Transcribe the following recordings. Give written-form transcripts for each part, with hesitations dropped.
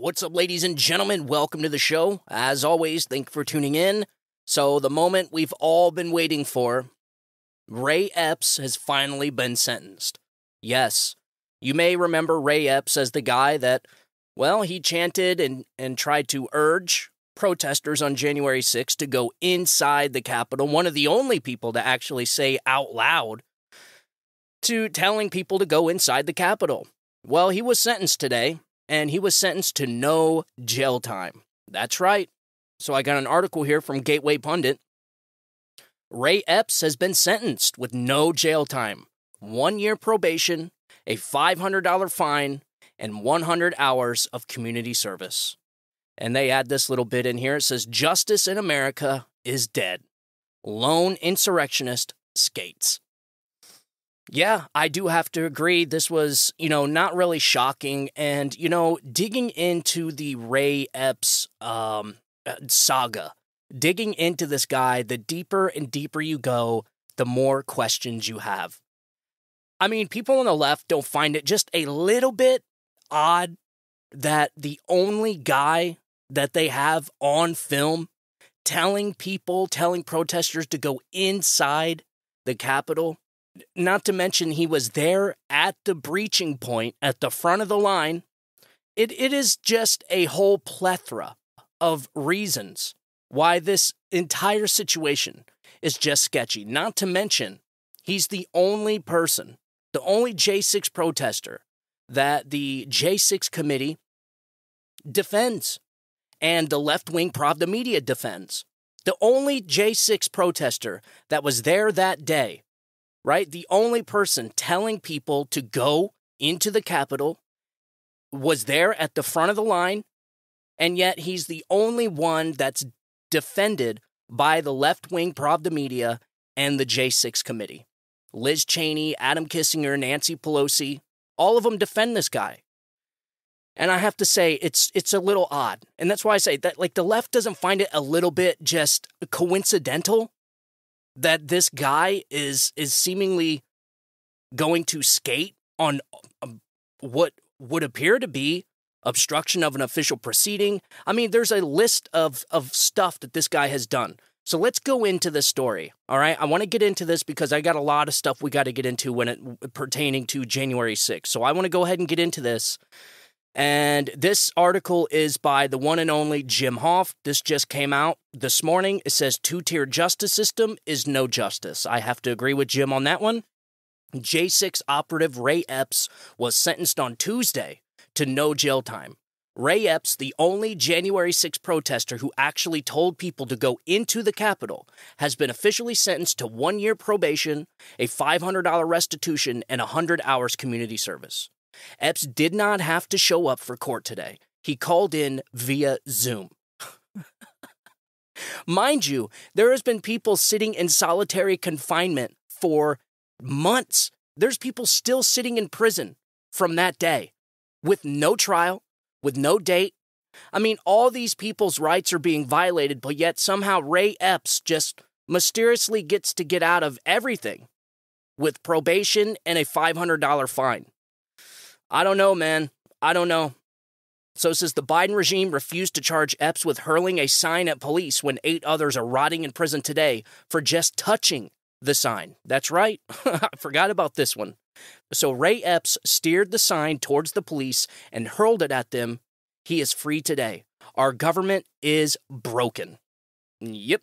What's up, ladies and gentlemen? Welcome to the show. As always, thank you for tuning in. So, the moment we've all been waiting for, Ray Epps has finally been sentenced. Yes, you may remember Ray Epps as the guy that, well, he chanted and tried to urge protesters on January 6th to go inside the Capitol. One of the only people to actually say out loud to telling people to go inside the Capitol. Well, he was sentenced today, and he was sentenced to no jail time. That's right. So I got an article here from Gateway Pundit. Ray Epps has been sentenced with no jail time, 1 year probation, a $500 fine, and 100 hours of community service. And they add this little bit in here. It says, "Justice in America is dead. Lone insurrectionist skates." Yeah, I do have to agree. This was, not really shocking. And, digging into the Ray Epps saga, digging into this guy, the deeper and deeper you go, the more questions you have. I mean, people on the left don't find it just a little bit odd that the only guy that they have on film telling protesters to go inside the Capitol, not to mention he was there at the breaching point at the front of the line. It is just a whole plethora of reasons why this entire situation is just sketchy. Not to mention, he's the only person, the only J6 protester that the J6 committee defends and the left-wing Pravda media defends. The only J6 protester that was there that day, right? The only person telling people to go into the Capitol was there at the front of the line, and yet he's the only one that's defended by the left-wing Pravda media and the J6 committee. Liz Cheney, Adam Kissinger, Nancy Pelosi, all of them defend this guy. And I have to say, it's a little odd. And that's why I say that, the left doesn't find it a little bit just coincidental that this guy is seemingly going to skate on what would appear to be obstruction of an official proceeding. I mean, there's a list of stuff that this guy has done. So let's go into this story, all right? I want to get into this because I got a lot of stuff we got to get into when it pertaining to January 6th. So I want to go ahead and get into this. And this article is by the one and only Jim Hoft. This just came out this morning. It says two-tier justice system is no justice. I have to agree with Jim on that one. J6 operative Ray Epps was sentenced on Tuesday to no jail time. Ray Epps, the only January 6 protester who actually told people to go into the Capitol, has been officially sentenced to 1 year probation, a $500 restitution, and 100 hours community service. Epps did not have to show up for court today. He called in via Zoom. Mind you, there has been people sitting in solitary confinement for months. There's people still sitting in prison from that day with no trial, with no date. I mean, all these people's rights are being violated, but yet somehow Ray Epps just mysteriously gets to get out of everything with probation and a $500 fine. I don't know, man. I don't know. So it says the Biden regime refused to charge Epps with hurling a sign at police when 8 others are rotting in prison today for just touching the sign. That's right. I forgot about this one. So Ray Epps steered the sign towards the police and hurled it at them. He is free today. Our government is broken. Yep.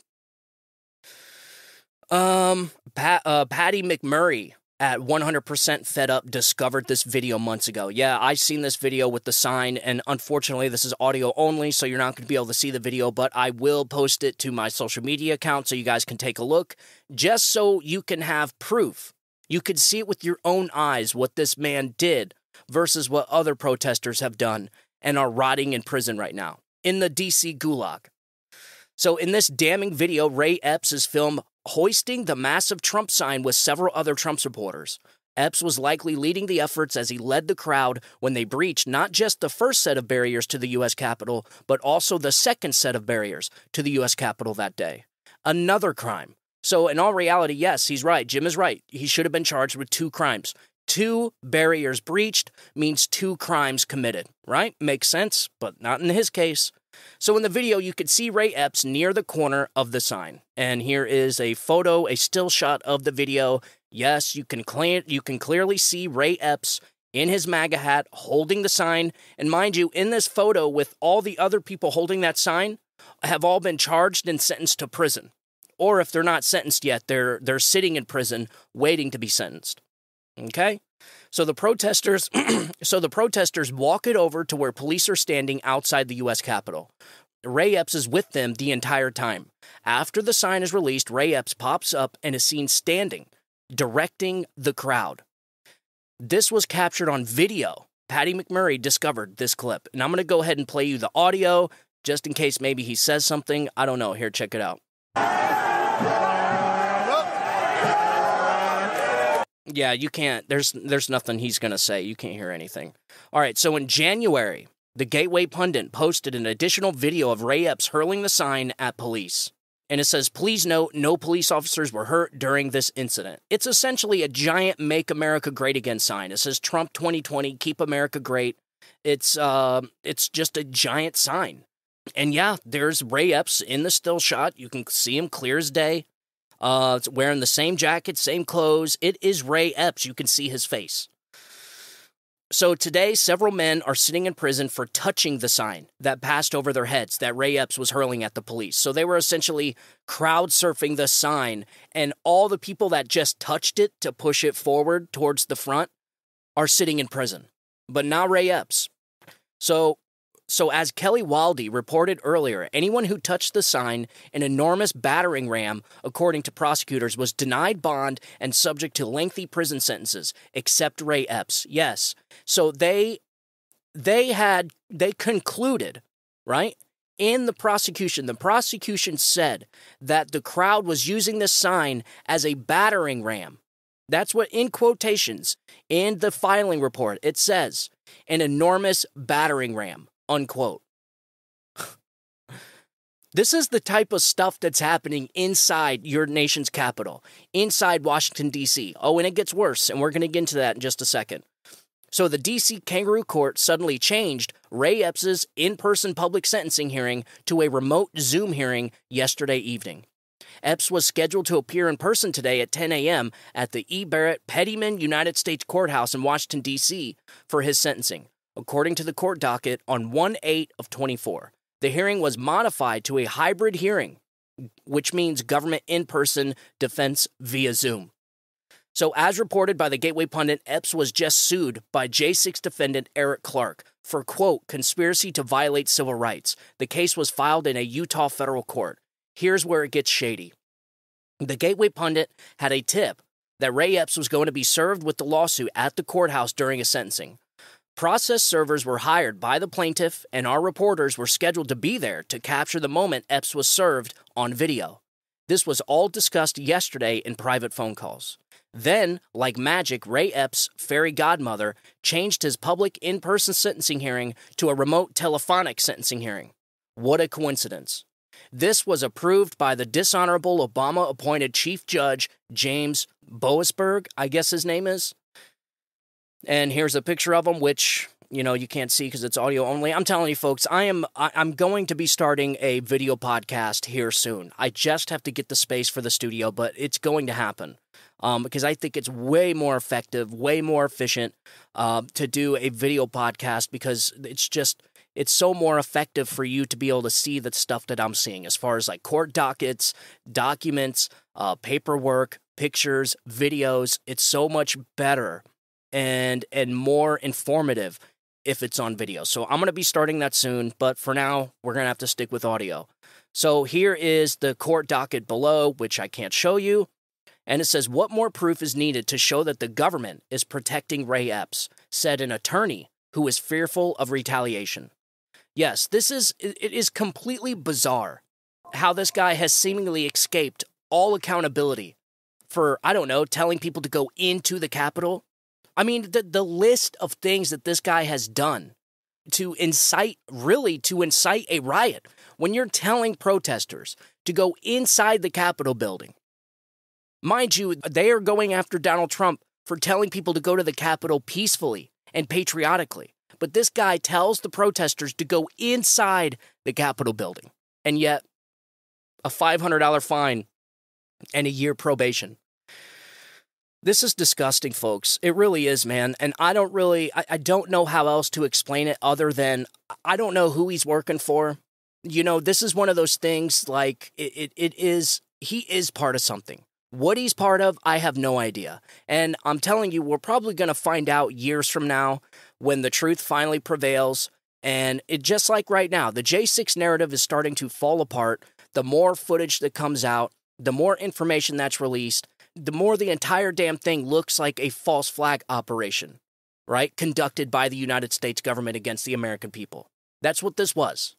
Patty McMurray at 100% Fed Up discovered this video months ago. Yeah, I seen this video with the sign, and unfortunately this is audio only, so you're not going to be able to see the video, but I will post it to my social media account so you guys can take a look, just so you can have proof. You can see it with your own eyes what this man did versus what other protesters have done and are rotting in prison right now in the DC gulag. So in this damning video, Ray Epps is filmed hoisting the massive Trump sign with several other Trump supporters. Epps was likely leading the efforts as he led the crowd when they breached not just the first set of barriers to the U.S. Capitol, but also the second set of barriers to the U.S. Capitol that day. Another crime. So in all reality, yes, he's right. Jim is right. He should have been charged with 2 crimes. 2 barriers breached means 2 crimes committed, right? Makes sense, but not in his case. So in the video, you could see Ray Epps near the corner of the sign. And here is a photo, a still shot of the video. Yes, you can clearly see Ray Epps in his MAGA hat holding the sign. And mind you, in this photo with all the other people holding that sign have all been charged and sentenced to prison. Or if they're not sentenced yet, they're sitting in prison waiting to be sentenced. Okay? So the protesters walk it over to where police are standing outside the U.S. Capitol. Ray Epps is with them the entire time. After the sign is released, Ray Epps pops up and is seen standing, directing the crowd. This was captured on video. Patty McMurray discovered this clip. And I'm going to go ahead and play you the audio, just in case maybe he says something. I don't know. Here, check it out. Yeah, you can't. There's nothing he's going to say. You can't hear anything. All right, so in January, the Gateway Pundit posted an additional video of Ray Epps hurling the sign at police. And it says, "Please note, no police officers were hurt during this incident." It's essentially a giant Make America Great Again sign. It says, "Trump 2020, keep America great." It's just a giant sign. And yeah, there's Ray Epps in the still shot. You can see him clear as day. It's wearing the same jacket, same clothes. It is Ray Epps. You can see his face. So today, several men are sitting in prison for touching the sign that passed over their heads that Ray Epps was hurling at the police. So they were essentially crowd surfing the sign, and all the people that just touched it to push it forward towards the front are sitting in prison. But not Ray Epps. So as Kelly Waldie reported earlier, anyone who touched the sign, an enormous battering ram, according to prosecutors, was denied bond and subject to lengthy prison sentences, except Ray Epps. Yes. So they concluded, right? In the prosecution said that the crowd was using this sign as a battering ram. That's what, in quotations, in the filing report, it says, an enormous battering ram. Unquote. This is the type of stuff that's happening inside your nation's capital, inside Washington, D.C. Oh, and it gets worse, and we're going to get into that in just a second. So the D.C. Kangaroo Court suddenly changed Ray Epps' in-person public sentencing hearing to a remote Zoom hearing yesterday evening. Epps was scheduled to appear in person today at 10 a.m. at the E. Barrett Pettyman United States Courthouse in Washington, D.C. for his sentencing. According to the court docket, on 1/8/24, the hearing was modified to a hybrid hearing, which means government in-person defense via Zoom. So as reported by the Gateway Pundit, Epps was just sued by J6 defendant Eric Clark for, quote, conspiracy to violate civil rights. The case was filed in a Utah federal court. Here's where it gets shady. The Gateway Pundit had a tip that Ray Epps was going to be served with the lawsuit at the courthouse during his sentencing. Process servers were hired by the plaintiff, and our reporters were scheduled to be there to capture the moment Epps was served on video. This was all discussed yesterday in private phone calls. Then, like magic, Ray Epps' fairy godmother changed his public in-person sentencing hearing to a remote telephonic sentencing hearing. What a coincidence. This was approved by the dishonorable Obama-appointed Chief Judge James Boasberg, I guess his name is. And here's a picture of him, which, you can't see because it's audio only. I'm telling you, folks, I'm going to be starting a video podcast here soon. I just have to get the space for the studio, but it's going to happen. Because I think it's way more effective, way more efficient to do a video podcast, because it's so more effective for you to be able to see the stuff that I'm seeing as far as like court dockets, documents, paperwork, pictures, videos. It's so much better and more informative if it's on video. So I'm going to be starting that soon, but for now, we're going to have to stick with audio. So here is the court docket below, which I can't show you. And it says, what more proof is needed to show that the government is protecting Ray Epps, said an attorney who is fearful of retaliation. Yes, it is completely bizarre how this guy has seemingly escaped all accountability for, telling people to go into the Capitol. I mean, the list of things that this guy has done to incite a riot, when you're telling protesters to go inside the Capitol building. Mind you, they are going after Donald Trump for telling people to go to the Capitol peacefully and patriotically. But this guy tells the protesters to go inside the Capitol building. And yet, a $500 fine and a year probation. This is disgusting, folks. It really is, man. And I don't know how else to explain it other than I don't know who he's working for. You know, this is one of those things like he is part of something. What he's part of, I have no idea. And I'm telling you, we're probably going to find out years from now when the truth finally prevails. And it just like right now, the J6 narrative is starting to fall apart. The more footage that comes out, the more information that's released, the more the entire damn thing looks like a false flag operation, right? Conducted by the United States government against the American people. That's what this was.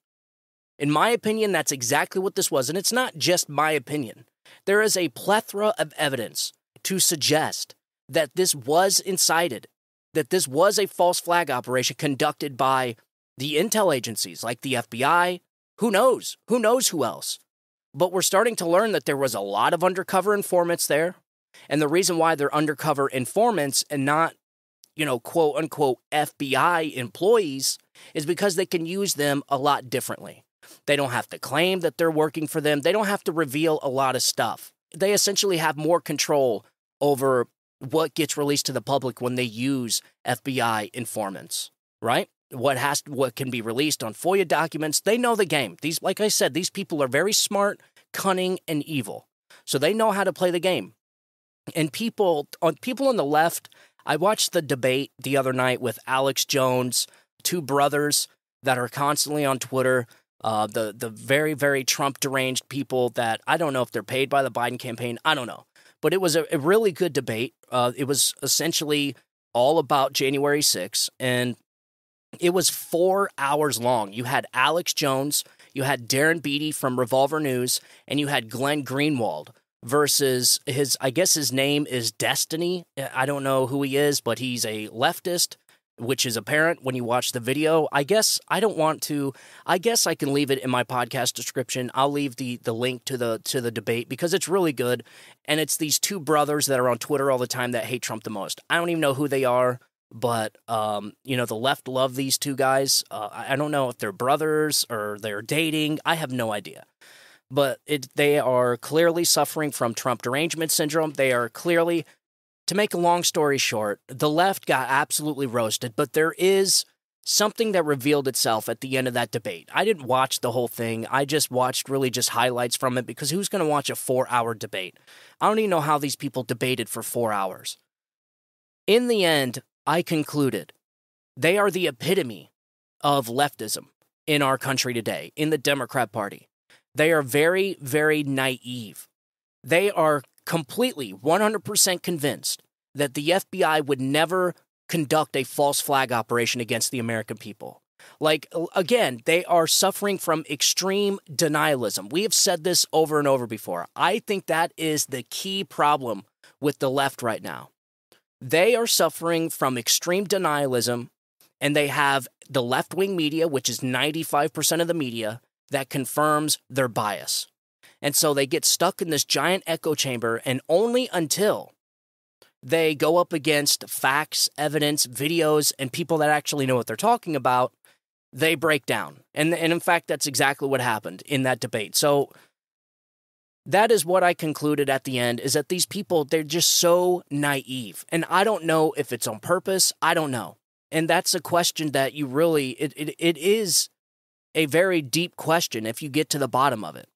In my opinion, that's exactly what this was. And it's not just my opinion. There is a plethora of evidence to suggest that this was incited, that this was a false flag operation conducted by the intel agencies like the FBI. Who knows? Who knows who else? But we're starting to learn that there was a lot of undercover informants there. And the reason why they're undercover informants and not, quote unquote FBI employees is because they can use them a lot differently. They don't have to claim that they're working for them. They don't have to reveal a lot of stuff. They essentially have more control over what gets released to the public when they use FBI informants, right? What can be released on FOIA documents. They know the game. Like I said, these people are very smart, cunning, and evil. So they know how to play the game. And people on the left, I watched the debate the other night with Alex Jones, two brothers that are constantly on Twitter, the very, very Trump deranged people that I don't know if they're paid by the Biden campaign. I don't know. But it was a really good debate. It was essentially all about January 6th, and it was 4 hours long. You had Alex Jones, you had Darren Beattie from Revolver News, and you had Glenn Greenwald versus his name is Destiny. I don't know who he is, but he's a leftist, which is apparent when you watch the video. I guess I can leave it in my podcast description. I'll leave the link to the debate because it's really good. And it's these two brothers that are on Twitter all the time that hate Trump the most. I don't even know who they are. But, the left love these two guys. I don't know if they're brothers or they're dating. I have no idea. But they are clearly suffering from Trump derangement syndrome. They are clearly, to make a long story short, the left got absolutely roasted. But there is something that revealed itself at the end of that debate. I didn't watch the whole thing. I just watched really just highlights from it because who's going to watch a 4-hour debate? I don't even know how these people debated for 4 hours. In the end, I concluded they are the epitome of leftism in our country today, in the Democrat Party. They are very, very naive. They are completely 100% convinced that the FBI would never conduct a false flag operation against the American people. Like, again, they are suffering from extreme denialism. We have said this over and over before. I think that is the key problem with the left right now. They are suffering from extreme denialism, and they have the left-wing media, which is 95% of the media, that confirms their bias. And so they get stuck in this giant echo chamber, and only until they go up against facts, evidence, videos, and people that actually know what they're talking about, they break down. And in fact, that's exactly what happened in that debate. So that is what I concluded at the end, is that these people, they're just so naive. And I don't know if it's on purpose. I don't know. And that's a question that you really, it is a very deep question if you get to the bottom of it.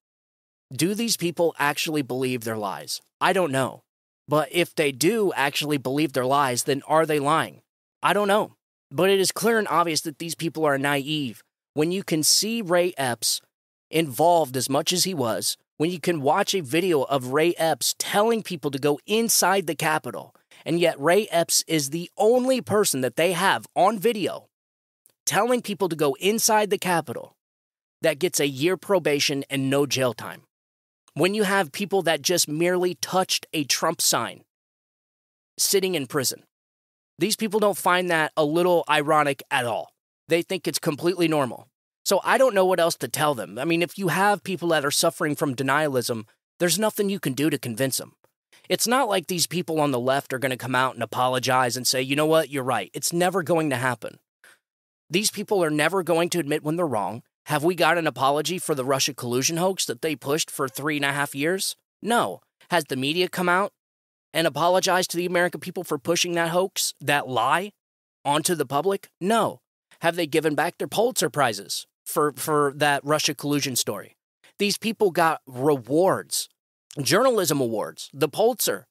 Do these people actually believe their lies? I don't know. But if they do actually believe their lies, then are they lying? I don't know. But it is clear and obvious that these people are naive. When you can see Ray Epps involved as much as he was, when you can watch a video of Ray Epps telling people to go inside the Capitol, and yet Ray Epps is the only person that they have on video telling people to go inside the Capitol that gets a year probation and no jail time. When you have people that just merely touched a Trump sign sitting in prison. These people don't find that a little ironic at all. They think it's completely normal. So I don't know what else to tell them. I mean, if you have people that are suffering from denialism, there's nothing you can do to convince them. It's not like these people on the left are going to come out and apologize and say, you know what, you're right. It's never going to happen. These people are never going to admit when they're wrong. Have we got an apology for the Russia collusion hoax that they pushed for 3.5 years? No. Has the media come out and apologized to the American people for pushing that hoax, that lie, onto the public? No. Have they given back their Pulitzer Prizes for that Russia collusion story? These people got rewards, journalism awards, the Pulitzer,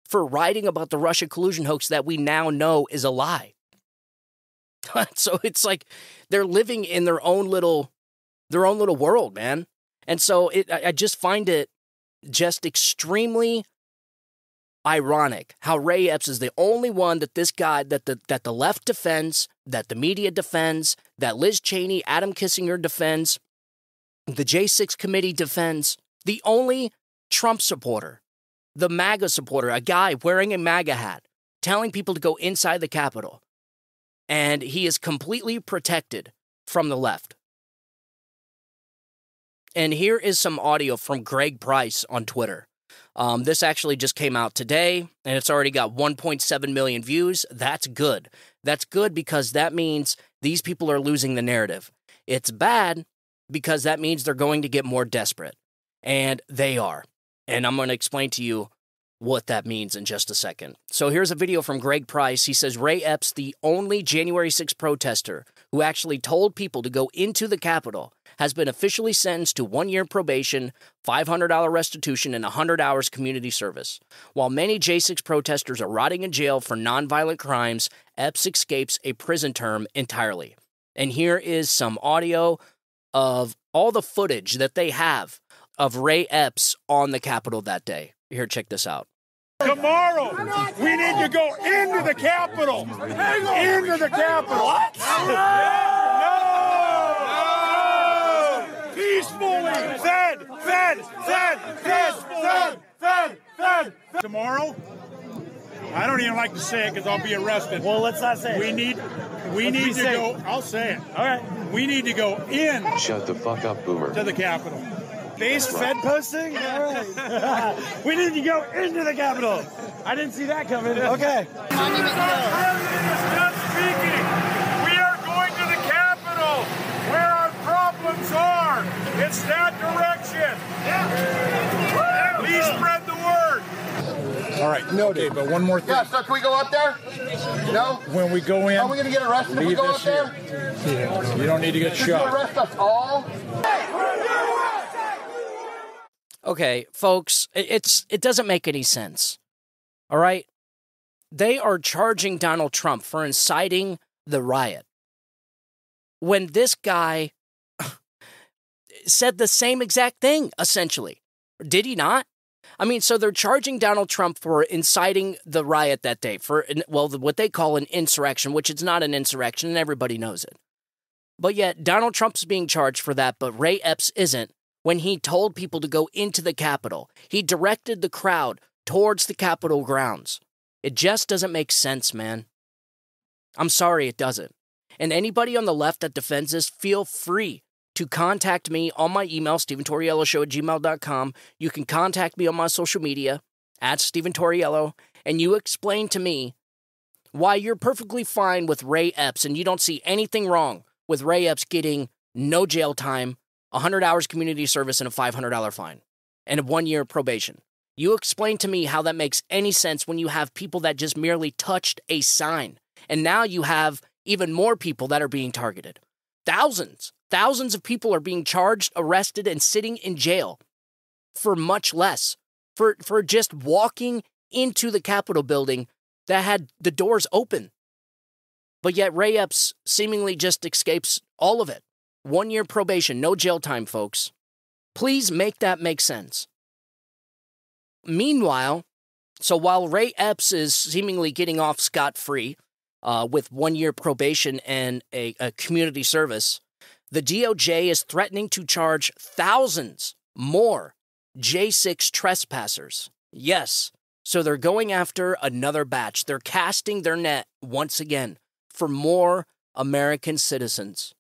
for writing about the Russia collusion hoax that we now know is a lie. So it's like they're living in their own little world, man. And so I just find it just extremely ironic how Ray Epps is the only one that this guy, that the left defends, that the media defends, that Liz Cheney, Adam Kissinger defends, the J6 committee defends, the only Trump supporter, the MAGA supporter, a guy wearing a MAGA hat, telling people to go inside the Capitol. And he is completely protected from the left. And here is some audio from Greg Price on Twitter. This actually just came out today, and it's already got 1.7 million views. That's good. That's good because that means these people are losing the narrative. It's bad because that means they're going to get more desperate. And they are. And I'm going to explain to you what that means in just a second. So here's a video from Greg Price. He says, Ray Epps, the only January 6 protester who actually told people to go into the Capitol, has been officially sentenced to 1 year probation, $500 restitution, and 100 hours community service. While many J6 protesters are rotting in jail for nonviolent crimes, Epps escapes a prison term entirely. And here is some audio of all the footage that they have of Ray Epps on the Capitol that day. Here, check this out. Tomorrow, we need to go into the Capitol. Into the Capitol. What? No! Peacefully. Fed. Tomorrow, I don't even like to say it because I'll be arrested. Well, let's not say it. We need to go. I'll say it. All right. We need to go in. Shut the fuck up, Boomer. To the Capitol. Base Fed posting? All right. We need to go into the Capitol. I didn't see that coming. Okay. Our president is done speaking. We are going to the Capitol where our problems are. It's that direction. Please spread the word. All right. Okay, but one more thing. Yeah, so can we go up there? No? When we go in, are we going to get arrested if we go up there? Yeah. You don't need to get Did shot. you arrest us all? Okay, folks, it doesn't make any sense. All right? They are charging Donald Trump for inciting the riot. When this guy said the same exact thing, essentially. Did he not? I mean, so they're charging Donald Trump for inciting the riot that day, for, well, what they call an insurrection, which is not an insurrection, and everybody knows it. But yet, Donald Trump's being charged for that, but Ray Epps isn't. When he told people to go into the Capitol, he directed the crowd towards the Capitol grounds. It just doesn't make sense, man. I'm sorry, it doesn't. And anybody on the left that defends this, feel free to contact me on my email, StephenTorrielloShow@gmail.com. You can contact me on my social media, @StephenTorriello, and you explain to me why you're perfectly fine with Ray Epps and you don't see anything wrong with Ray Epps getting no jail time, 100 hours community service, and a $500 fine, and a 1 year probation. You explain to me how that makes any sense when you have people that just merely touched a sign. And now you have even more people that are being targeted. Thousands of people are being charged, arrested, and sitting in jail for much less, for just walking into the Capitol building that had the doors open. But yet Ray Epps seemingly just escapes all of it. 1 year probation, no jail time, folks. Please make that make sense. Meanwhile, so while Ray Epps is seemingly getting off scot-free with 1 year probation and a community service, the DOJ is threatening to charge thousands more J6 trespassers. Yes, so they're going after another batch. They're casting their net once again for more American citizens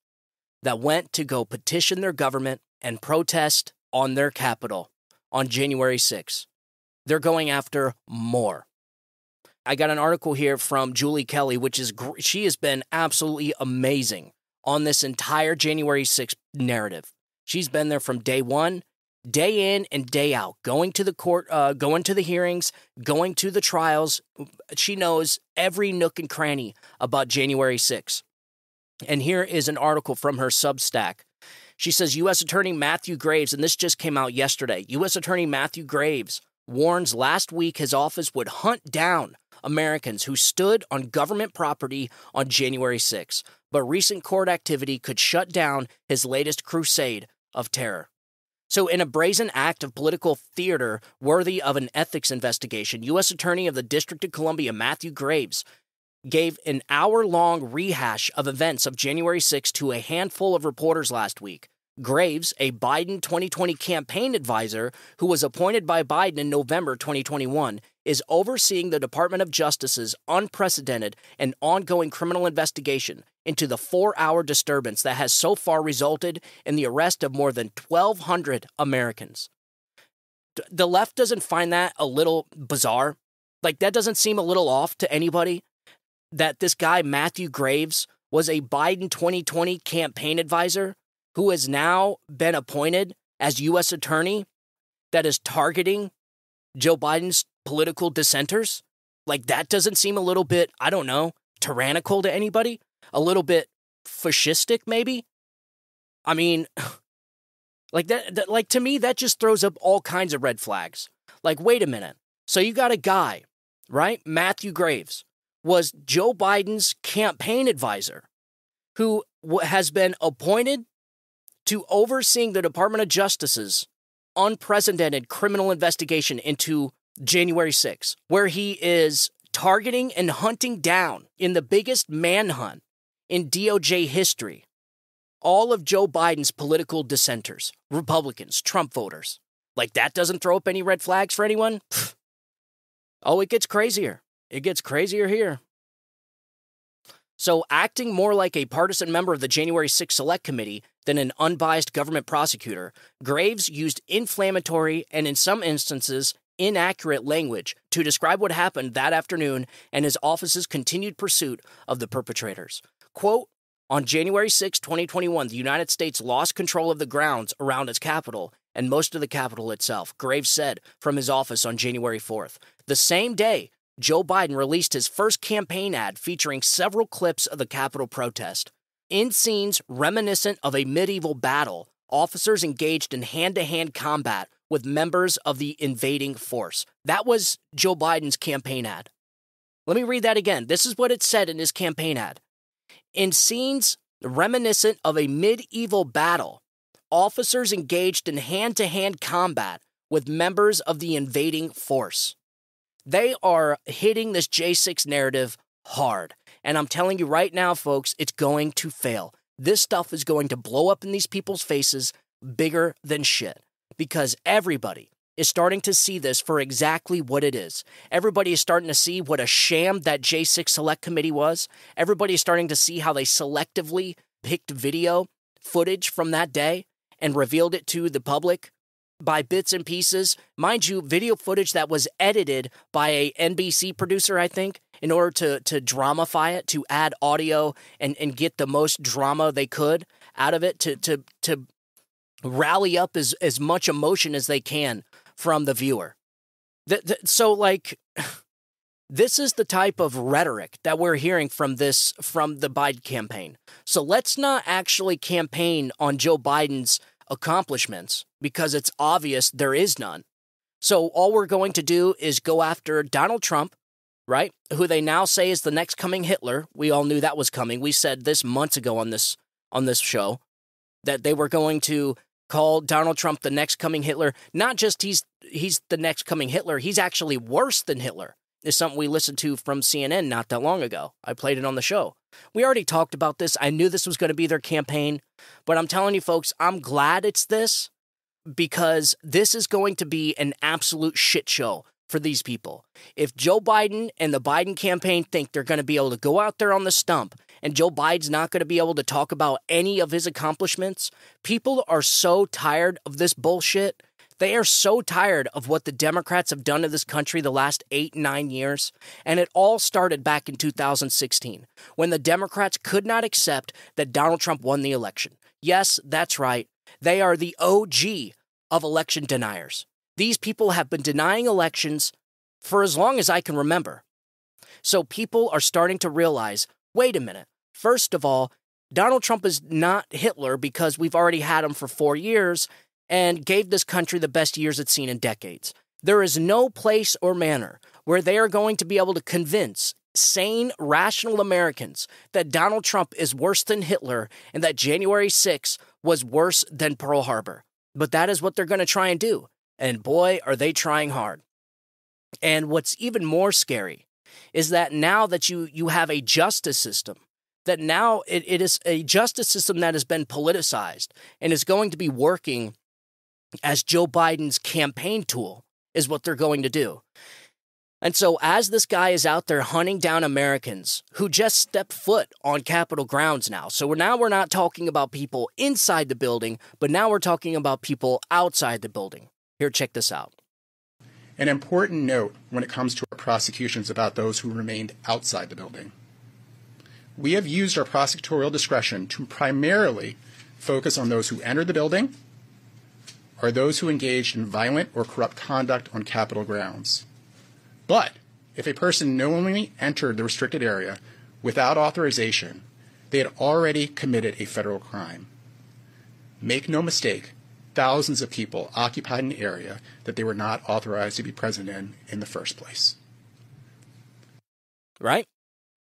that went to go petition their government and protest on their Capitol on January 6th. They're going after more. I got an article here from Julie Kelly, which is she has been absolutely amazing on this entire January 6th narrative. She's been there from day one, day in and day out, going to the court, going to the hearings, going to the trials. She knows every nook and cranny about January 6th. And here is an article from her Substack. She says, U.S. Attorney Mathew Graves, and this just came out yesterday, U.S. Attorney Mathew Graves warns last week his office would hunt down Americans who stood on government property on January 6th, but recent court activity could shut down his latest crusade of terror. So in a brazen act of political theater worthy of an ethics investigation, U.S. Attorney of the District of Columbia Mathew Graves gave an hour-long rehash of events of January 6th to a handful of reporters last week. Graves, a Biden 2020 campaign advisor who was appointed by Biden in November 2021, is overseeing the Department of Justice's unprecedented and ongoing criminal investigation into the 4-hour disturbance that has so far resulted in the arrest of more than 1,200 Americans. The left doesn't find that a little bizarre? Like, that doesn't seem a little off to anybody? That this guy, Mathew Graves, was a Biden 2020 campaign advisor who has now been appointed as U.S. Attorney that is targeting Joe Biden's political dissenters? Like, that doesn't seem a little bit, I don't know, tyrannical to anybody? A little bit fascistic, maybe? I mean, like that like, to me, that just throws up all kinds of red flags. Like, wait a minute. So you got a guy, right? Mathew Graves was Joe Biden's campaign advisor who has been appointed to overseeing the Department of Justice's unprecedented criminal investigation into January 6th, where he is targeting and hunting down in the biggest manhunt in DOJ history all of Joe Biden's political dissenters, Republicans, Trump voters. Like, that doesn't throw up any red flags for anyone? Pfft. Oh, it gets crazier. It gets crazier here. So, acting more like a partisan member of the January 6th Select Committee than an unbiased government prosecutor, Graves used inflammatory and, in some instances, inaccurate language to describe what happened that afternoon and his office's continued pursuit of the perpetrators. Quote, on January 6, 2021, the United States lost control of the grounds around its capital and most of the Capitol itself, Graves said from his office on January 4th. The same day, Joe Biden released his first campaign ad featuring several clips of the Capitol protest. In scenes reminiscent of a medieval battle, officers engaged in hand-to-hand combat with members of the invading force. That was Joe Biden's campaign ad. Let me read that again. This is what it said in his campaign ad. In scenes reminiscent of a medieval battle, officers engaged in hand-to-hand combat with members of the invading force. They are hitting this J6 narrative hard. And I'm telling you right now, folks, it's going to fail. This stuff is going to blow up in these people's faces bigger than shit. Because everybody is starting to see this for exactly what it is. Everybody is starting to see what a sham that J6 Select Committee was. Everybody is starting to see how they selectively picked video footage from that day and revealed it to the public by bits and pieces. Mind you, video footage that was edited by a NBC producer, I think, in order to dramify it, to add audio and get the most drama they could out of it, to rally up as much emotion as they can from the viewer. So, like, this is the type of rhetoric that we're hearing from the Biden campaign. So let's not actually campaign on Joe Biden's accomplishments because it's obvious there is none. So all we're going to do is go after Donald Trump, right? Who they now say is the next coming Hitler. We all knew that was coming. We said this months ago on this show that they were going to call Donald Trump the next coming Hitler. Not just he's the next coming Hitler, he's actually worse than Hitler. Is something we listened to from CNN not that long ago. I played it on the show. We already talked about this. I knew this was going to be their campaign, but I'm telling you folks, I'm glad it's this because this is going to be an absolute shit show for these people. If Joe Biden and the Biden campaign think they're going to be able to go out there on the stump and Joe Biden's not going to be able to talk about any of his accomplishments, people are so tired of this bullshit They are so tired of what the Democrats have done to this country the last 8-9 years. And it all started back in 2016 when the Democrats could not accept that Donald Trump won the election. Yes, that's right. They are the OG of election deniers. These people have been denying elections for as long as I can remember. So people are starting to realize, wait a minute. First of all, Donald Trump is not Hitler because we've already had him for 4 years and gave this country the best years it's seen in decades. There is no place or manner where they are going to be able to convince sane, rational Americans that Donald Trump is worse than Hitler and that January 6th was worse than Pearl Harbor. But that is what they're going to try and do. And boy, are they trying hard. And what's even more scary is that now that you have a justice system, that now it is a justice system that has been politicized and is going to be working as Joe Biden's campaign tool is what they're going to do. And so as this guy is out there hunting down Americans who just stepped foot on Capitol grounds now. So we're not talking about people inside the building, but now we're talking about people outside the building. Here, check this out. An important note when it comes to our prosecutions about those who remained outside the building. We have used our prosecutorial discretion to primarily focus on those who entered the building or those who engaged in violent or corrupt conduct on Capitol grounds. But if a person knowingly entered the restricted area without authorization, they had already committed a federal crime. Make no mistake, thousands of people occupied an area that they were not authorized to be present in the first place. Right?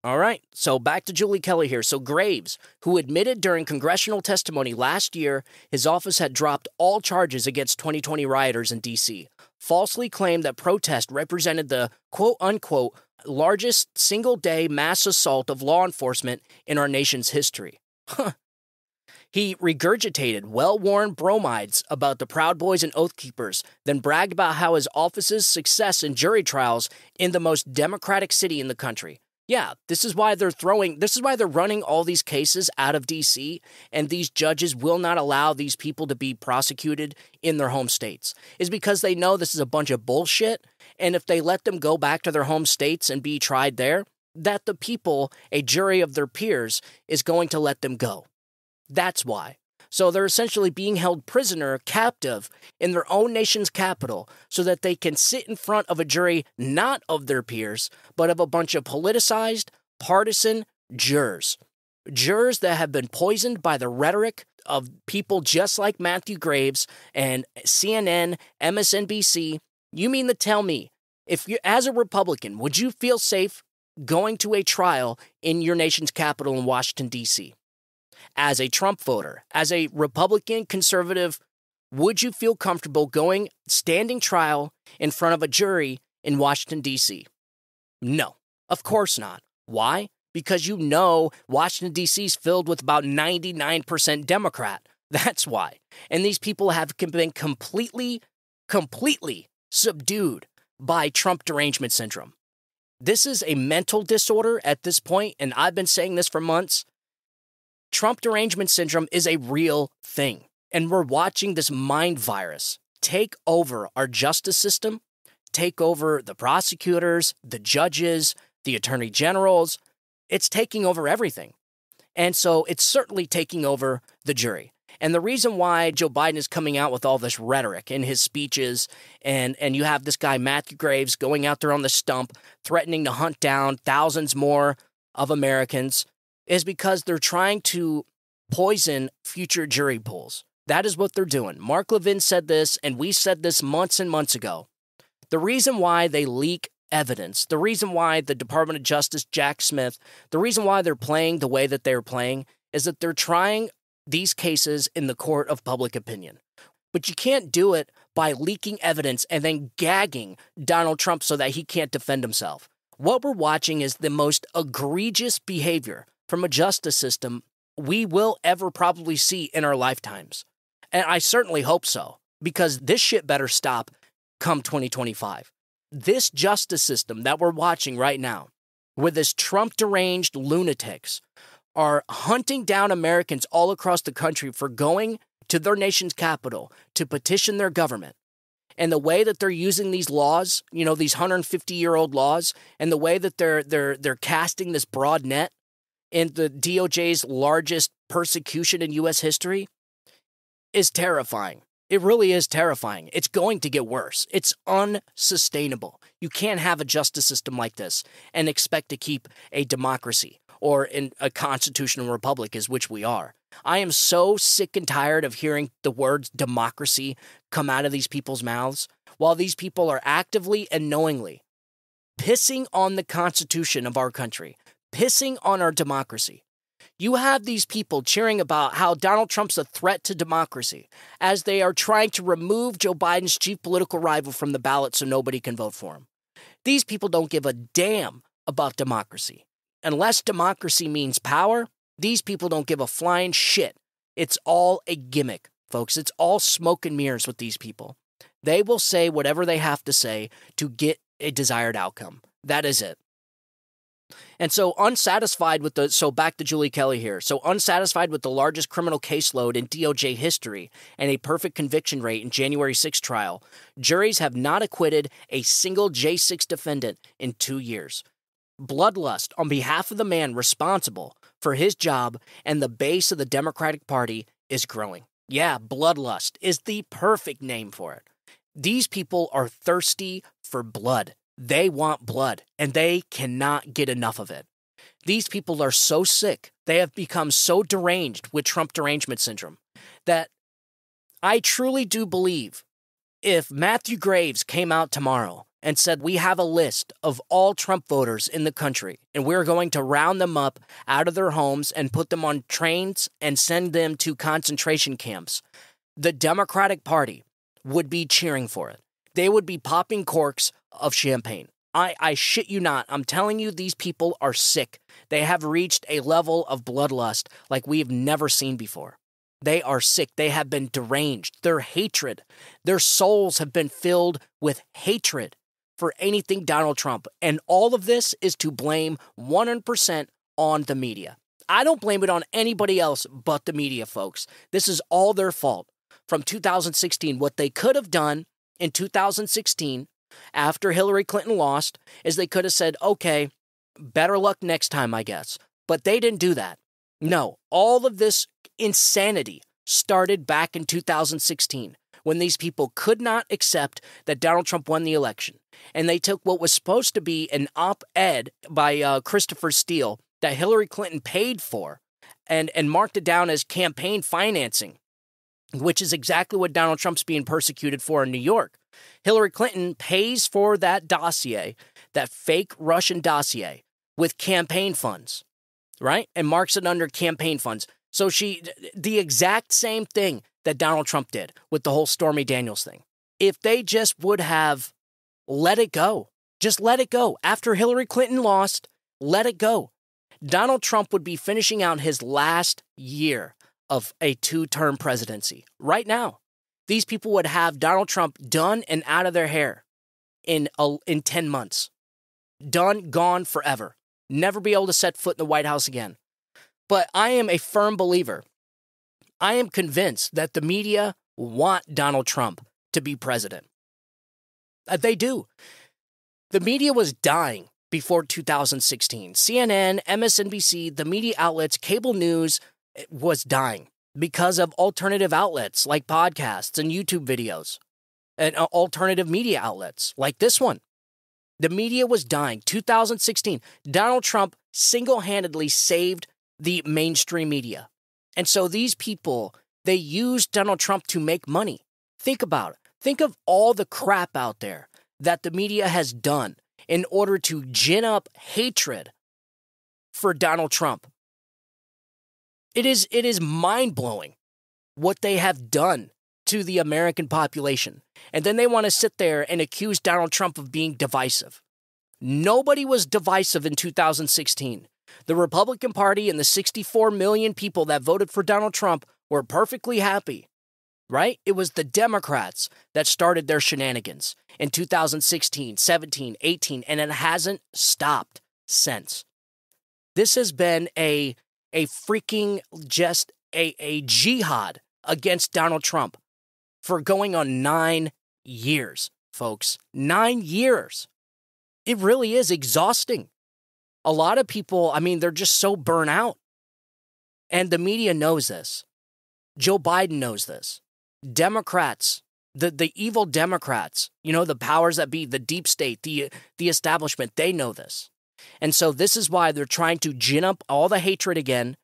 All right, so back to Julie Kelly here. So Graves, who admitted during congressional testimony last year his office had dropped all charges against 2020 rioters in D.C., falsely claimed that protest represented the quote-unquote largest single-day mass assault of law enforcement in our nation's history. He regurgitated well-worn bromides about the Proud Boys and Oath Keepers, then bragged about how his office's success in jury trials in the most democratic city in the country. Yeah, this is why they're running all these cases out of D.C., and these judges will not allow these people to be prosecuted in their home states, is because they know this is a bunch of bullshit, and if they let them go back to their home states and be tried there, that the people, a jury of their peers, is going to let them go. That's why. So they're essentially being held prisoner, captive, in their own nation's capital so that they can sit in front of a jury not of their peers, but of a bunch of politicized, partisan jurors. Jurors that have been poisoned by the rhetoric of people just like Mathew Graves and CNN, MSNBC. You mean to tell me, if you, as a Republican, would you feel safe going to a trial in your nation's capital in Washington, D.C.? As a Trump voter, as a Republican conservative, would you feel comfortable standing trial in front of a jury in Washington, D.C.? No, of course not. Why? Because you know Washington, D.C. is filled with about 99% Democrat. That's why. And these people have been completely subdued by Trump derangement syndrome. This is a mental disorder at this point, and I've been saying this for months. Trump derangement syndrome is a real thing, and we're watching this mind virus take over our justice system, take over the prosecutors, the judges, the attorney generals. It's taking over everything. And so it's certainly taking over the jury. And the reason why Joe Biden is coming out with all this rhetoric in his speeches, and you have this guy, Mathew Graves, going out there on the stump, threatening to hunt down thousands more of Americans, is because they're trying to poison future jury pools. That is what they're doing. Mark Levin said this, and we said this months and months ago. The reason why they leak evidence, the reason why the Department of Justice, Jack Smith, the reason why they're playing the way that they're playing is that they're trying these cases in the court of public opinion. But you can't do it by leaking evidence and then gagging Donald Trump so that he can't defend himself. What we're watching is the most egregious behavior from a justice system we will ever probably see in our lifetimes. And I certainly hope so, because this shit better stop come 2025. This justice system that we're watching right now, where this Trump-deranged lunatics are hunting down Americans all across the country for going to their nation's capital to petition their government, And the way that they're using these laws, you know, these 150-year-old laws, and the way that they're casting this broad net in the DOJ's largest persecution in U.S. history is terrifying. It really is terrifying. It's going to get worse. It's unsustainable. You can't have a justice system like this and expect to keep a democracy or in a constitutional republic, is which we are. I am so sick and tired of hearing the words democracy come out of these people's mouths while these people are actively and knowingly pissing on the Constitution of our country, pissing on our democracy. You have these people cheering about how Donald Trump's a threat to democracy as they are trying to remove Joe Biden's chief political rival from the ballot so nobody can vote for him. These people don't give a damn about democracy. Unless democracy means power, these people don't give a flying shit. It's all a gimmick, folks. It's all smoke and mirrors with these people. They will say whatever they have to say to get a desired outcome. That is it. And so unsatisfied with back to Julie Kelly here. So unsatisfied with the largest criminal caseload in DOJ history and a perfect conviction rate in January 6 trial, juries have not acquitted a single J6 defendant in 2 years. Bloodlust on behalf of the man responsible for his job and the base of the Democratic Party is growing. Yeah, bloodlust is the perfect name for it. These people are thirsty for blood. They want blood, and they cannot get enough of it. These people are so sick, they have become so deranged with Trump derangement syndrome, that I truly do believe if Mathew Graves came out tomorrow and said, we have a list of all Trump voters in the country, and we're going to round them up out of their homes and put them on trains and send them to concentration camps, the Democratic Party would be cheering for it. They would be popping corks of champagne. I shit you not. I'm telling you, these people are sick. They have reached a level of bloodlust like we have never seen before. They are sick. They have been deranged. Their hatred, their souls have been filled with hatred for anything Donald Trump. And all of this is to blame 100% on the media. I don't blame it on anybody else but the media, folks. This is all their fault. From 2016, what they could have done in 2016, after Hillary Clinton lost, is they could have said, okay, better luck next time, I guess. But they didn't do that. No, all of this insanity started back in 2016 when these people could not accept that Donald Trump won the election. And they took what was supposed to be an op-ed by Christopher Steele that Hillary Clinton paid for and marked it down as campaign financing, which is exactly what Donald Trump's being persecuted for in New York. Hillary Clinton pays for that dossier, that fake Russian dossier, with campaign funds, right? And marks it under campaign funds. So the exact same thing that Donald Trump did with the whole Stormy Daniels thing. If they just would have let it go, just let it go. After Hillary Clinton lost, let it go. Donald Trump would be finishing out his last year of a 2-term presidency right now. These people would have Donald Trump done and out of their hair in 10 months. Done, gone forever. Never be able to set foot in the White House again. But I am a firm believer. I am convinced that the media want Donald Trump to be president. They do. The media was dying before 2016. CNN, MSNBC, the media outlets, cable news was dying because of alternative outlets like podcasts and YouTube videos and alternative media outlets like this one. The media was dying. 2016, Donald Trump single-handedly saved the mainstream media. And so these people, they used Donald Trump to make money. Think about it. Think of all the crap out there that the media has done in order to gin up hatred for Donald Trump. It is mind-blowing what they have done to the American population. And then they want to sit there and accuse Donald Trump of being divisive. Nobody was divisive in 2016. The Republican Party and the 64 million people that voted for Donald Trump were perfectly happy, right? It was the Democrats that started their shenanigans in 2016, 17, 18, and it hasn't stopped since. This has been a freaking just a jihad against Donald Trump for going on 9 years, folks. 9 years. It really is exhausting. A lot of people, I mean, they're just so burnt out. And the media knows this. Joe Biden knows this. Democrats, the evil Democrats, you know, the powers that be, the deep state, the establishment, they know this. And so this is why they're trying to gin up all the hatred again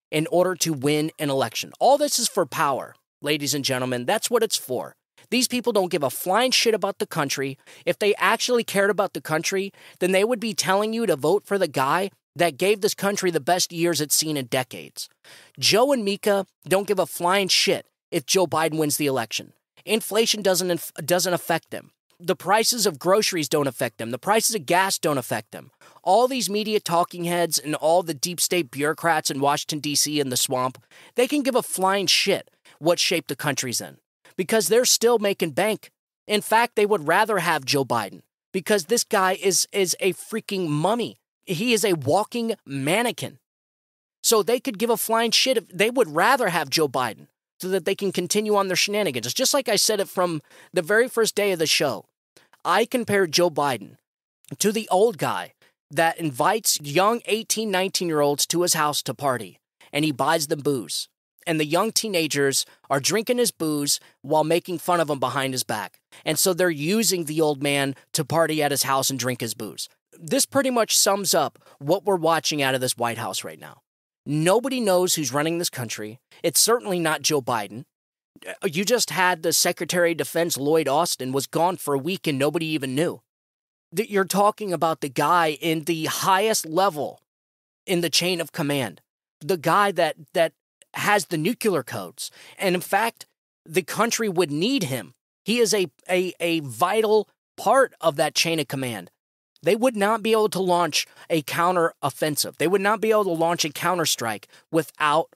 in order to win an election. All this is for power, ladies and gentlemen. That's what it's for. These people don't give a flying shit about the country. If they actually cared about the country, then they would be telling you to vote for the guy that gave this country the best years it's seen in decades. Joe and Mika don't give a flying shit if Joe Biden wins the election. Inflation doesn't affect them. The prices of groceries don't affect them. The prices of gas don't affect them. All these media talking heads and all the deep state bureaucrats in Washington, D.C. and the swamp, they can give a flying shit what shape the country's in because they're still making bank. In fact, they would rather have Joe Biden because this guy is a freaking mummy. He is a walking mannequin. So they could give a flying shit if they would rather have Joe Biden so that they can continue on their shenanigans. It's just like I said it from the very first day of the show. I compared Joe Biden to the old guy that invites young 18, 19-year-olds to his house to party, and he buys them booze. And the young teenagers are drinking his booze while making fun of him behind his back. And so they're using the old man to party at his house and drink his booze. This pretty much sums up what we're watching out of this White House right now. Nobody knows who's running this country. It's certainly not Joe Biden. You just had the Secretary of Defense, Lloyd Austin, was gone for a week and nobody even knew. You're talking about the guy in the highest level in the chain of command, the guy that has the nuclear codes. And in fact, the country would need him. He is a vital part of that chain of command. They would not be able to launch a counter-offensive. They would not be able to launch a counterstrike without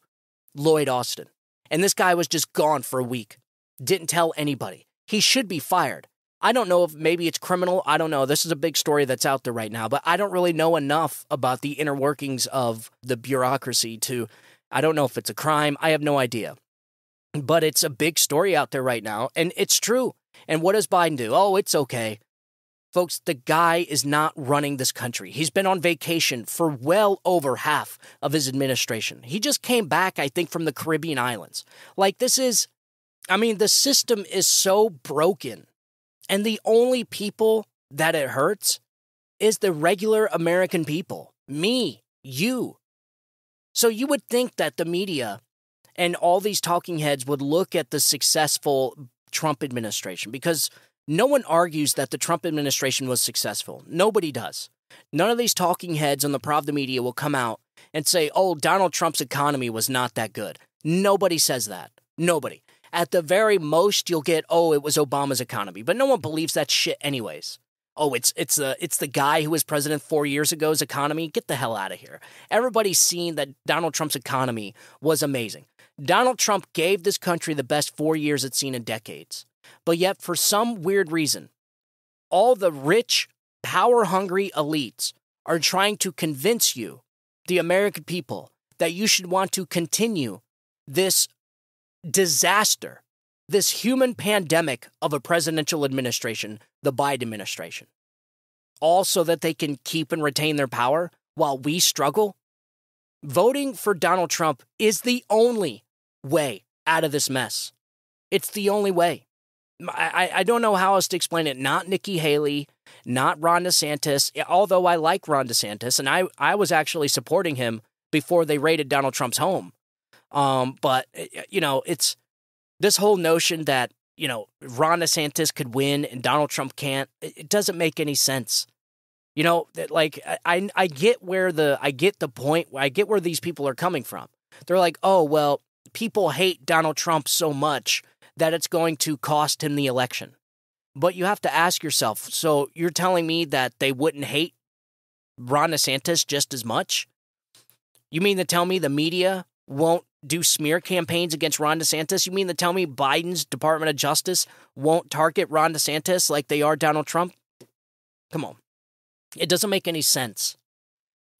Lloyd Austin. And this guy was just gone for a week. Didn't tell anybody. He should be fired. I don't know if maybe it's criminal. I don't know. This is a big story that's out there right now, but I don't really know enough about the inner workings of the bureaucracy I don't know if it's a crime. I have no idea. But it's a big story out there right now, and it's true. And what does Biden do? Oh, it's okay. Folks, the guy is not running this country. He's been on vacation for well over half of his administration. He just came back, I think, from the Caribbean islands. Like, the system is so broken. And the only people that it hurts is the regular American people. Me, you. So you would think that the media and all these talking heads would look at the successful Trump administration because no one argues that the Trump administration was successful. Nobody does. None of these talking heads on the Pravda media will come out and say, oh, Donald Trump's economy was not that good. Nobody says that. Nobody. At the very most, you'll get, oh, it was Obama's economy. But no one believes that shit anyways. Oh, it's the guy who was president 4 years ago's economy. Get the hell out of here. Everybody's seen that Donald Trump's economy was amazing. Donald Trump gave this country the best 4 years it's seen in decades. But yet, for some weird reason, all the rich, power-hungry elites are trying to convince you, the American people, that you should want to continue this disaster, this human pandemic of a presidential administration, the Biden administration, all so that they can keep and retain their power while we struggle. Voting for Donald Trump is the only way out of this mess. It's the only way. I don't know how else to explain it. Not Nikki Haley, not Ron DeSantis, although I like Ron DeSantis, and I was actually supporting him before they raided Donald Trump's home. But, it's this whole notion that, Ron DeSantis could win and Donald Trump can't. It doesn't make any sense. I get the point. I get where these people are coming from. They're like, oh, well, people hate Donald Trump so much that it's going to cost him the election. But you have to ask yourself, so you're telling me that they wouldn't hate Ron DeSantis just as much? You mean to tell me the media won't do smear campaigns against Ron DeSantis? You mean to tell me Biden's Department of Justice won't target Ron DeSantis like they are Donald Trump? Come on. It doesn't make any sense.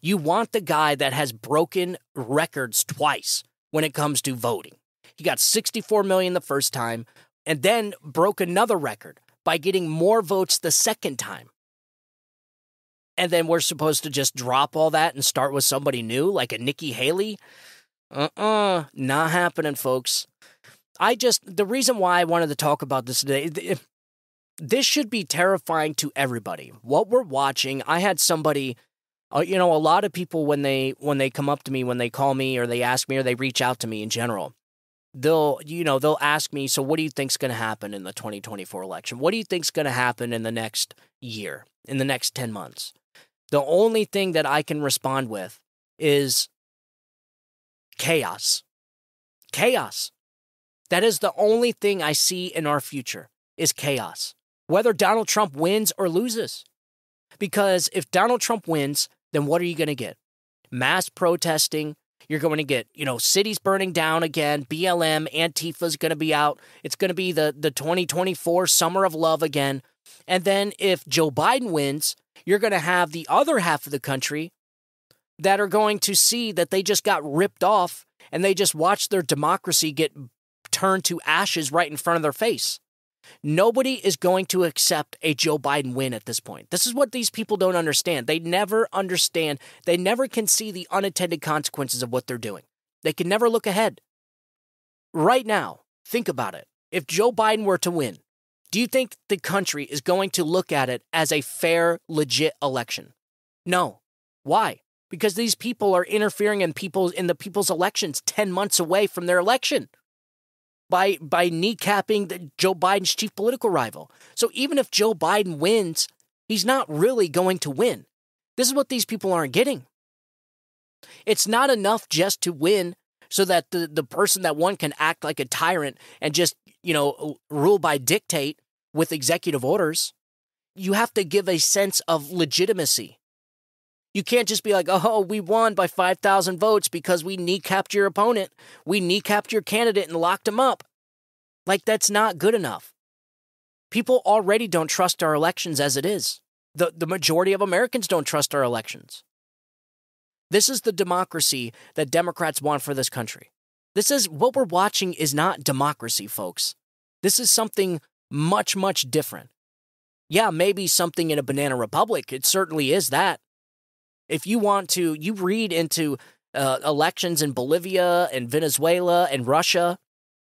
You want the guy that has broken records twice when it comes to voting. He got 64 million the first time and then broke another record by getting more votes the second time. And then we're supposed to just drop all that and start with somebody new, like a Nikki Haley? Not happening, folks. The reason why I wanted to talk about this today, this should be terrifying to everybody. What we're watching, I had somebody, a lot of people when they come up to me, when they call me or they ask me or they reach out to me in general, they'll ask me, so what do you think's going to happen in the 2024 election? What do you think's going to happen in the next year, in the next 10 months? The only thing that I can respond with is chaos. Chaos. That is the only thing I see in our future is chaos. Whether Donald Trump wins or loses. Because if Donald Trump wins, then what are you going to get? Mass protesting. You're going to get, cities burning down again. BLM, Antifa's going to be out. It's going to be the 2024 summer of love again. And then if Joe Biden wins, you're going to have the other half of the country that are going to see that they just got ripped off and they just watched their democracy get turned to ashes right in front of their face. Nobody is going to accept a Joe Biden win at this point. This is what these people don't understand. They never understand. They never can see the unintended consequences of what they're doing. They can never look ahead. Right now, think about it. If Joe Biden were to win, do you think the country is going to look at it as a fair, legit election? No. Why? Because these people are interfering in the people's elections 10 months away from their election by kneecapping Joe Biden's chief political rival. So even if Joe Biden wins, he's not really going to win. This is what these people aren't getting. It's not enough just to win so that the person that won can act like a tyrant and just, rule by dictate with executive orders. You have to give a sense of legitimacy. You can't just be like, oh, we won by 5,000 votes because we kneecapped your opponent. We kneecapped your candidate and locked him up. Like, that's not good enough. People already don't trust our elections as it is. The majority of Americans don't trust our elections. This is the democracy that Democrats want for this country. What we're watching is not democracy, folks. This is something much, much different. Yeah, maybe something in a banana republic. It certainly is that. If you want to, you read into elections in Bolivia and Venezuela and Russia,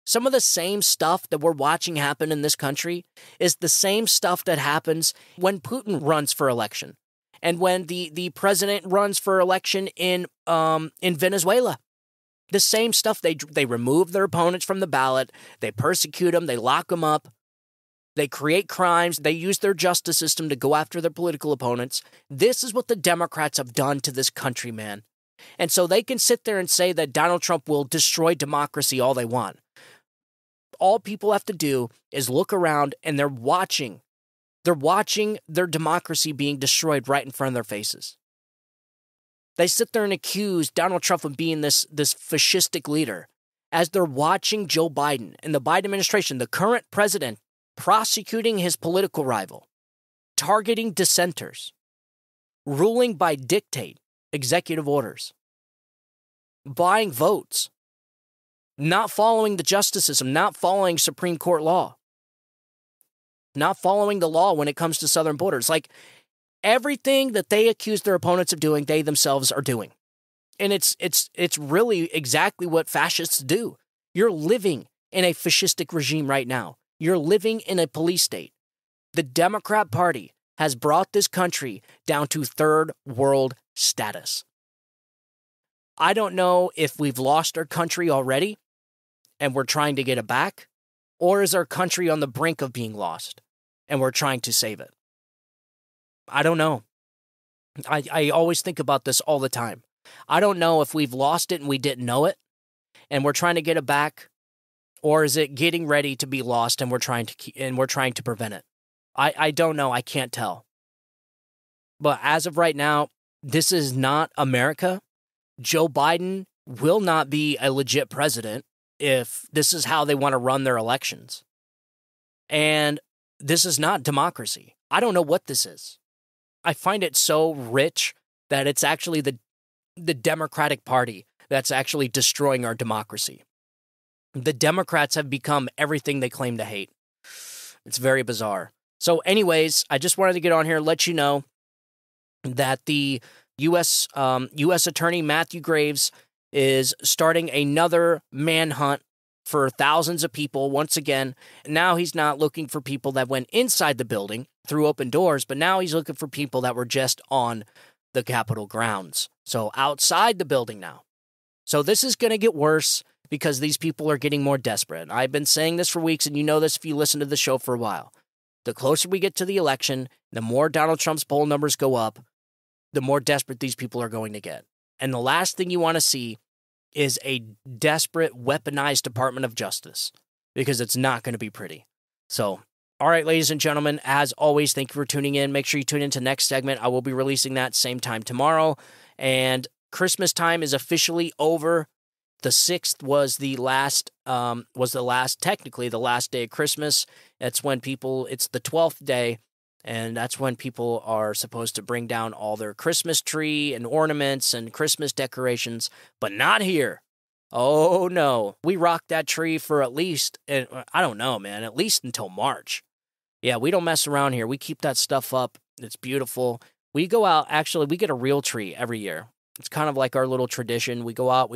some of the same stuff that we're watching happen in this country is the same stuff that happens when Putin runs for election and when the president runs for election in Venezuela. The same stuff. They remove their opponents from the ballot. They persecute them. They lock them up. They create crimes. They use their justice system to go after their political opponents. This is what the Democrats have done to this country, man. And so they can sit there and say that Donald Trump will destroy democracy all they want. All people have to do is look around and they're watching. They're watching their democracy being destroyed right in front of their faces. They sit there and accuse Donald Trump of being this fascistic leader as they're watching Joe Biden and the Biden administration, the current president, prosecuting his political rival, targeting dissenters, ruling by dictate, executive orders, buying votes, not following the justice system, not following Supreme Court law, not following the law when it comes to southern borders. Like, everything that they accuse their opponents of doing, they themselves are doing. And it's really exactly what fascists do. You're living in a fascistic regime right now. You're living in a police state. The Democrat Party has brought this country down to third world status. I don't know if we've lost our country already and we're trying to get it back, or is our country on the brink of being lost and we're trying to save it? I don't know. I always think about this all the time. I don't know if we've lost it and we didn't know it and we're trying to get it back, or is it getting ready to be lost and we're trying to prevent it? I don't know. I can't tell. But as of right now, this is not America. Joe Biden will not be a legit president if this is how they want to run their elections. And this is not democracy. I don't know what this is. I find it so rich that it's actually the Democratic Party that's actually destroying our democracy. The Democrats have become everything they claim to hate. It's very bizarre. So anyways, I just wanted to get on here and let you know that the U.S. Attorney Mathew Graves is starting another manhunt for thousands of people once again. Now he's not looking for people that went inside the building through open doors, but now he's looking for people that were just on the Capitol grounds. So outside the building now. So this is going to get worse because these people are getting more desperate. I've been saying this for weeks, and you know this if you listen to the show for a while. The closer we get to the election, the more Donald Trump's poll numbers go up, the more desperate these people are going to get. And the last thing you want to see is a desperate, weaponized Department of Justice, because it's not going to be pretty. So, all right, ladies and gentlemen, as always, thank you for tuning in. Make sure you tune into next segment. I will be releasing that same time tomorrow. And Christmas time is officially over. The 6th was technically the last day of Christmas. It's when it's the 12th day, and that's when people are supposed to bring down all their Christmas tree and ornaments and Christmas decorations, but not here. Oh, no. We rock that tree for at least, I don't know, man, at least until March. Yeah, we don't mess around here. We keep that stuff up. It's beautiful. We go out, actually, we get a real tree every year. It's kind of like our little tradition. We go out,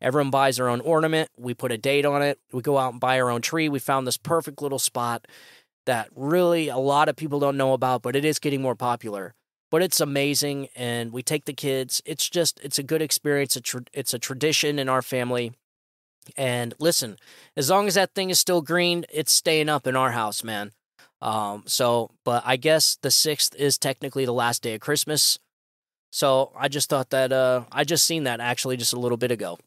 everyone buys their own ornament. We put a date on it. We go out and buy our own tree. We found this perfect little spot that really a lot of people don't know about, but it is getting more popular. But it's amazing, and we take the kids. It's a good experience. It's a tradition in our family. And listen, as long as that thing is still green, it's staying up in our house, man. But I guess the 6th is technically the last day of Christmas. So I just thought that, I just seen that actually just a little bit ago.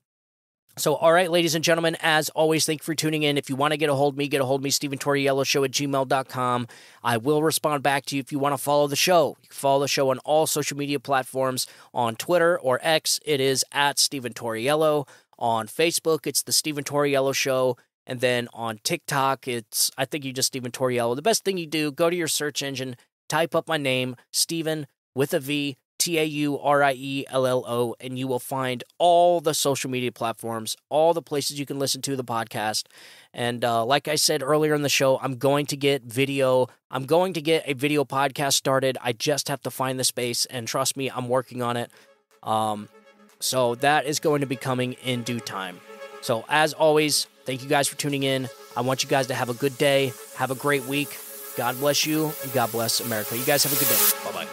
So, all right, ladies and gentlemen, as always, thank you for tuning in. If you want to get a hold of me, StephenTorrielloShow@gmail.com. I will respond back to you if you want to follow the show. You can follow the show on all social media platforms. On Twitter or X, it is at Stephen Torriello. On Facebook, it's The Stephen Torriello Show. And then on TikTok, I think you just Stephen Torriello. The best thing you do, go to your search engine, type up my name, Stephen with a V, Tauriello, and you will find all the social media platforms, all the places you can listen to the podcast. And like I said earlier in the show, I'm going to get a video podcast started. I just have to find the space, and trust me, I'm working on it. So that is going to be coming in due time. So as always, thank you guys for tuning in. I want you guys to have a good day. Have a great week. God bless you, and God bless America. You guys have a good day. Bye-bye.